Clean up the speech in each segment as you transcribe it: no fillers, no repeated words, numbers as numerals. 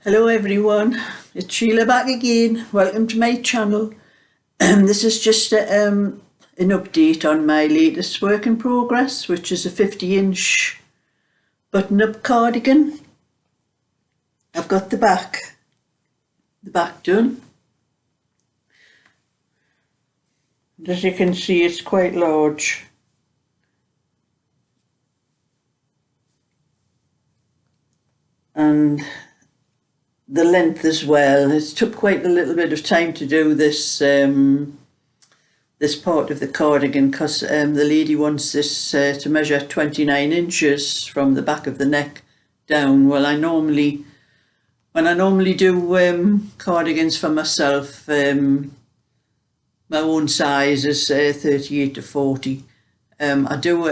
Hello everyone, it's Sheila back again. Welcome to my channel. This is just an update on my latest work in progress, which is a 50-inch button-up cardigan. I've got the back done. And as you can see, it's quite large. And the length as well. It took quite a little bit of time to do this this part of the cardigan, because the lady wants this to measure 29 inches from the back of the neck down. Well, when I normally do cardigans for myself, my own size is 38 to 40. I do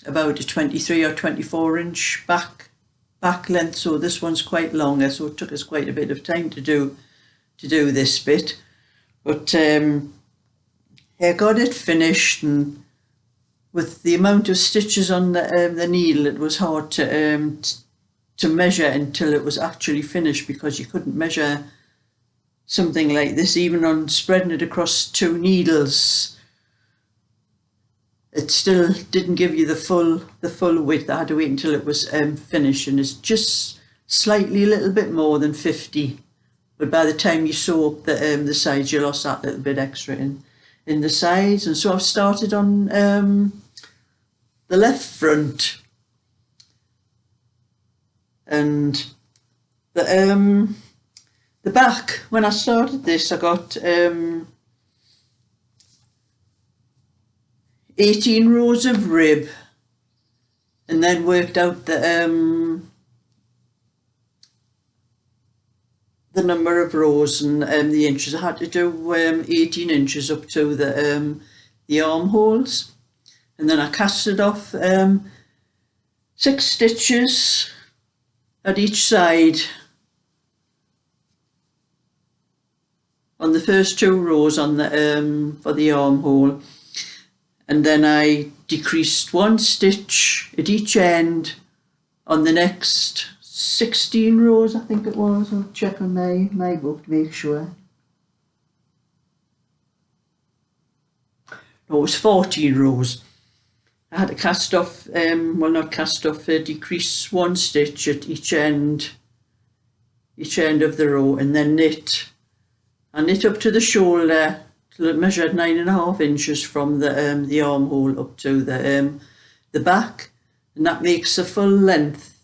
about a 23 or 24 inch back length, so this one's quite longer, so it took us quite a bit of time to do this bit, but I got it finished, and with the amount of stitches on the needle, it was hard to measure until it was actually finished, because you couldn't measure something like this even on spreading it across two needles. It still didn't give you the full width. I had to wait until it was finished, and it's just slightly a little bit more than 50. But by the time you sew up the sides, you lost that little bit extra in the sides. And so I've started on the left front, and the back. When I started this, I got 18 rows of rib, and then worked out the number of rows and the inches. I had to do 18 inches up to the armholes, and then I casted off 6 stitches at each side on the first 2 rows on the for the armhole. And then I decreased 1 stitch at each end on the next 16 rows, I think it was. I'll check on my book to make sure. No, it was 14 rows. I had to cast off, well, not cast off, decrease 1 stitch at each end of the row, and then knit. I knit up to the shoulder, till it measured 9.5 inches from the armhole up to the back, and that makes the full length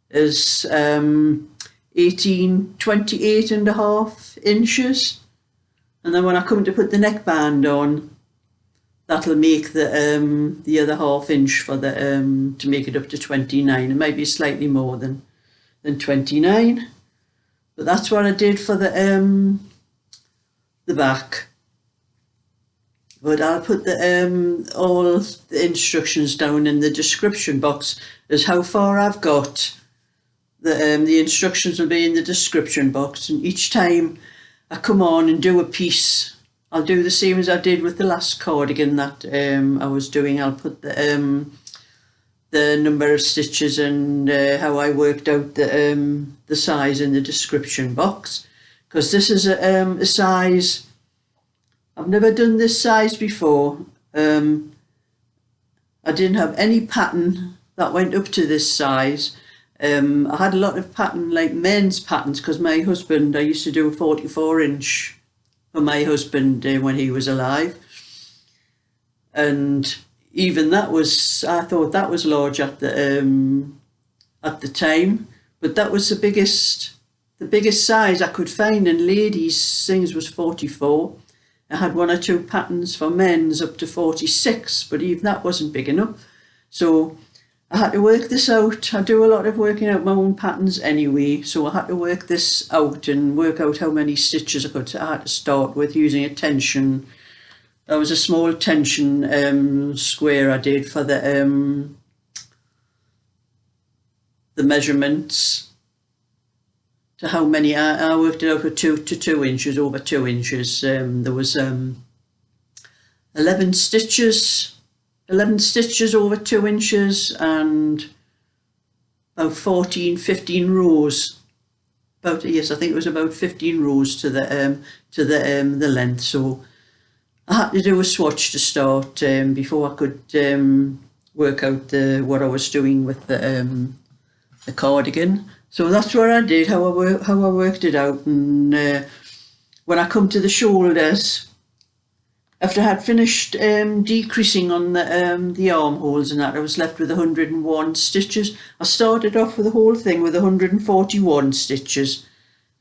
is 28.5 inches. And then when I come to put the neckband on, that'll make the other ½ inch for the to make it up to 29. It might be slightly more than 29, but that's what I did for the back. But I'll put all the instructions down in the description box as how far I've got. The instructions will be in the description box, and each time I come on and do a piece, I'll do the same as I did with the last cardigan that I was doing. I'll put the number of stitches and how I worked out the size in the description box, because this is a size. I've never done this size before. I didn't have any pattern that went up to this size. I had a lot of pattern, like men's patterns, because my husband, I used to do a 44 inch for my husband when he was alive. And even that was, I thought that was large at the time, but that was the biggest size I could find in ladies' things was 44. I had 1 or 2 patterns for men's up to 46, but even that wasn't big enough. So I had to work this out. I do a lot of working out my own patterns anyway, so I had to work this out and work out how many stitches I had to start with using a tension. That was a small tension square I did for the measurements. To how many, I worked it out for 2 to 2 inches, over 2 inches. There was 11 stitches over 2 inches, and about 14, 15 rows. About, yes, I think it was about 15 rows to the length. So I had to do a swatch to start before I could work out what I was doing with the cardigan. So that's what I did, how I worked it out. And when I come to the shoulders, after I had finished decreasing on the armholes and that, I was left with 101 stitches. I started off with the whole thing with 141 stitches,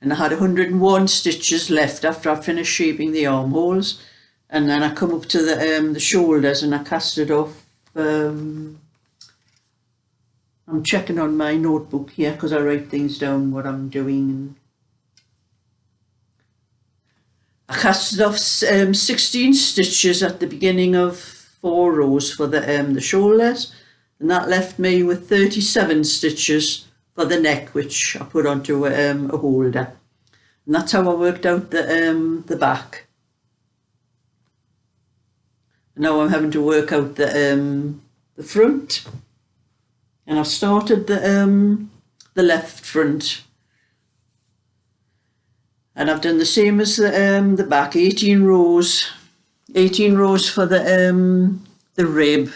and I had 101 stitches left after I finished shaping the armholes. And then I come up to the shoulders and I cast it off. I'm checking on my notebook here because I write things down what I'm doing. I casted off 16 stitches at the beginning of 4 rows for the shoulders, and that left me with 37 stitches for the neck, which I put onto a holder. And that's how I worked out the back. Now I'm having to work out the front, and I've started the left front. And I've done the same as the back, 18 rows for the rib,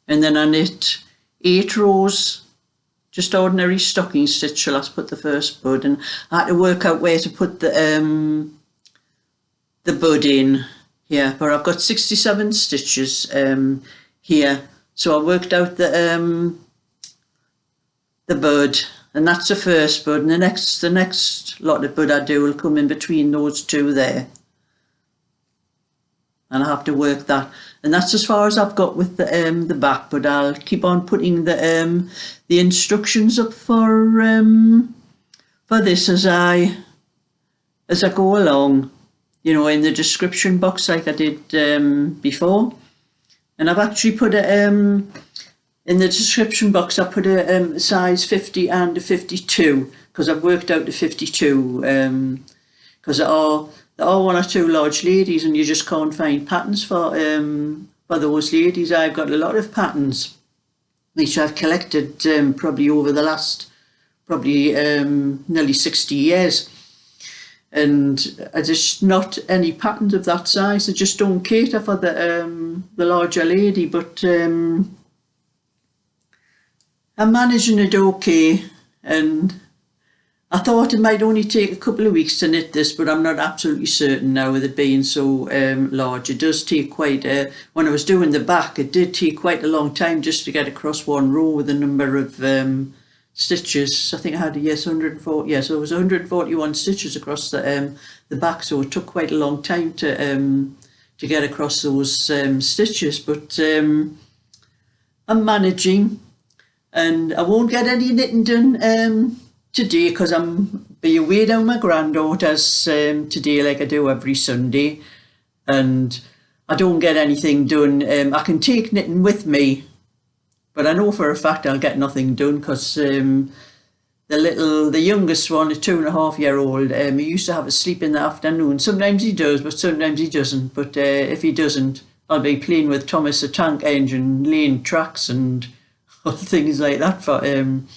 and then I knit 8 rows, just ordinary stocking stitch. So let's put the first bud, and I had to work out where to put the bud in here. But I've got 67 stitches here, so I worked out the bud. And that's the first bud, and the next lot of bud I do will come in between those two there. And I have to work that. And that's as far as I've got with the back, but I'll keep on putting the instructions up for this as I go along, you know, in the description box like I did before. And I've actually put it in the description box. I put a size 50 and a 52 because I've worked out the 52 because there are 1 or 2 large ladies and you just can't find patterns for those ladies. I've got a lot of patterns which I've collected probably over the last nearly 60 years, and I just not any patterns of that size. I just don't cater for the larger lady, but I'm managing it okay, and I thought it might only take a couple of weeks to knit this, but I'm not absolutely certain now with it being so large. It does take quite when I was doing the back, it did take quite a long time just to get across 1 row with a number of stitches. I think I had, yes, 140, yeah, so it was 141 stitches across the back, so it took quite a long time to get across those stitches, but I'm managing. And I won't get any knitting done today because I'm be away down my granddaughter's today, like I do every Sunday, and I don't get anything done. I can take knitting with me, but I know for a fact I'll get nothing done because the youngest one, a 2.5-year-old, he used to have a sleep in the afternoon. Sometimes he does, but sometimes he doesn't. But if he doesn't, I'll be playing with Thomas the Tank Engine, laying tracks and things like that for him.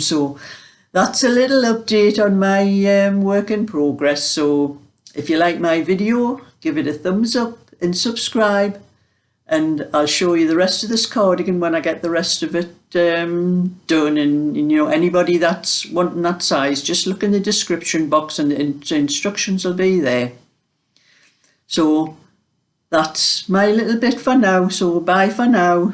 So that's a little update on my work in progress. So if you like my video, give it a thumbs up and subscribe, and I'll show you the rest of this cardigan when I get the rest of it done. And you know, anybody that's wanting that size, just look in the description box and the instructions will be there. So that's my little bit for now, so bye for now.